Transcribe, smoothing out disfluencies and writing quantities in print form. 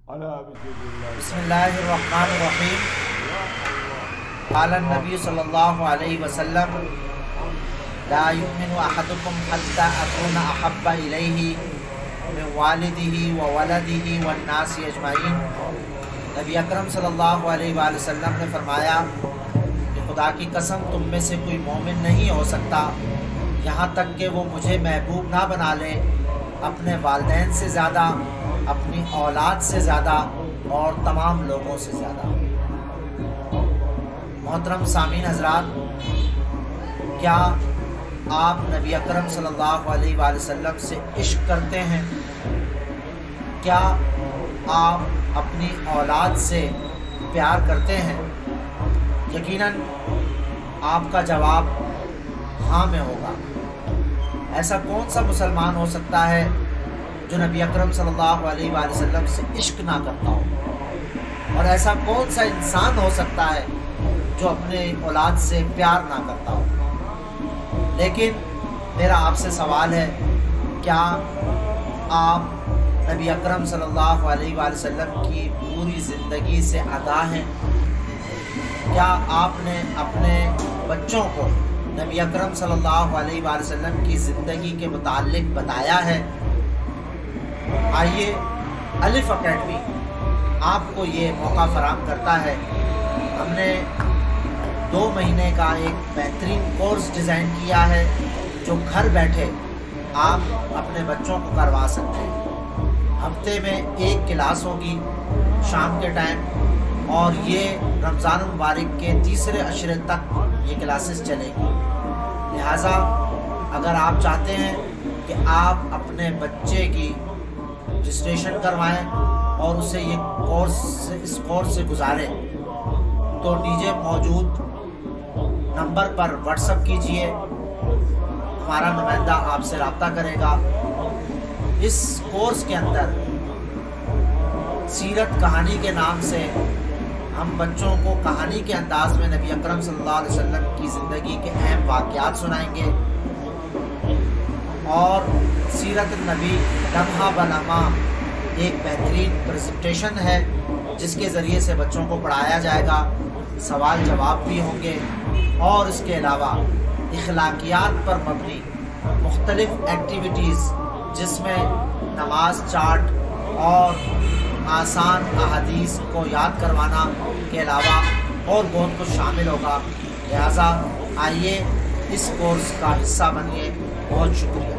बिस्मिल्लाहिर्रहमानिर्रहीम। क़ाल नबी सल्लल्लाहु अलैहि वसल्लम ला युमिनु अहदुकुम हत्ता अकूना अहब्बा इलैहि मिन वालिदिही व वलदिही वन्नासी अजमाइन। नबी अकरम सल्लल्लाहु अलैहि वसल्लम ने फरमाया कि खुदा की कसम तुम में से कोई मोमिन नहीं हो सकता यहाँ तक कि वो मुझे महबूब ना बना ले अपने वालिदैन से ज़्यादा, अपनी औलाद से ज़्यादा और तमाम लोगों से ज़्यादा। मोहतरम सामीन हज़रात, क्या आप नबी अकरम सल्लल्लाहु अलैहि वसल्लम से इश्क करते हैं? क्या आप अपनी औलाद से प्यार करते हैं? यकीनन आपका जवाब हाँ में होगा। ऐसा कौन सा मुसलमान हो सकता है जो नबी अकरम सल्लल्लाहु अलैहि वसल्लम से इश्क ना करता हो? और ऐसा कौन सा इंसान हो सकता है जो अपने औलाद से प्यार ना करता हो? लेकिन मेरा आपसे सवाल है, क्या आप नबी अकरम सल्लल्लाहु अलैहि वसल्लम की पूरी ज़िंदगी से आगाह हैं? क्या आपने अपने बच्चों को नबी अकरम सल्लल्लाहु अलैहि वसल्लम की ज़िंदगी के मुताल्लिक बताया है? आइए, अलिफ अकेडमी आपको ये मौका फराहम करता है। हमने 2 महीने का एक बेहतरीन कोर्स डिज़ाइन किया है जो घर बैठे आप अपने बच्चों को करवा सकते हैं। हफ्ते में 1 क्लास होगी शाम के टाइम, और ये रमज़ान मुबारक के तीसरे अशरे तक ये क्लासेस चलेगी। लिहाजा अगर आप चाहते हैं कि आप अपने बच्चे की रजिस्ट्रेशन करवाएं और उसे ये इस कोर्स से गुजारें, तो नीचे मौजूद नंबर पर व्हाट्सएप कीजिए, हमारा नुमाइंदा आपसे रब्ता करेगा। इस कोर्स के अंदर सीरत कहानी के नाम से हम बच्चों को कहानी के अंदाज में नबी अकरम सल्लल्लाहु अलैहि वसल्लम की ज़िंदगी के अहम वाक़यात सुनाएंगे, और सीरत नबी लम्हा ब लम्हा एक बेहतरीन प्रेजेंटेशन है जिसके ज़रिए से बच्चों को पढ़ाया जाएगा। सवाल जवाब भी होंगे, और इसके अलावा इखलाकियात पर मबनी मुख्तलिफ़ एक्टिविटीज़ जिसमें नमाज चार्ट और आसान अहादीस को याद करवाना के अलावा और बहुत कुछ शामिल होगा। लिहाजा आइए इस कोर्स का हिस्सा बनिए। बहुत शुक्रिया।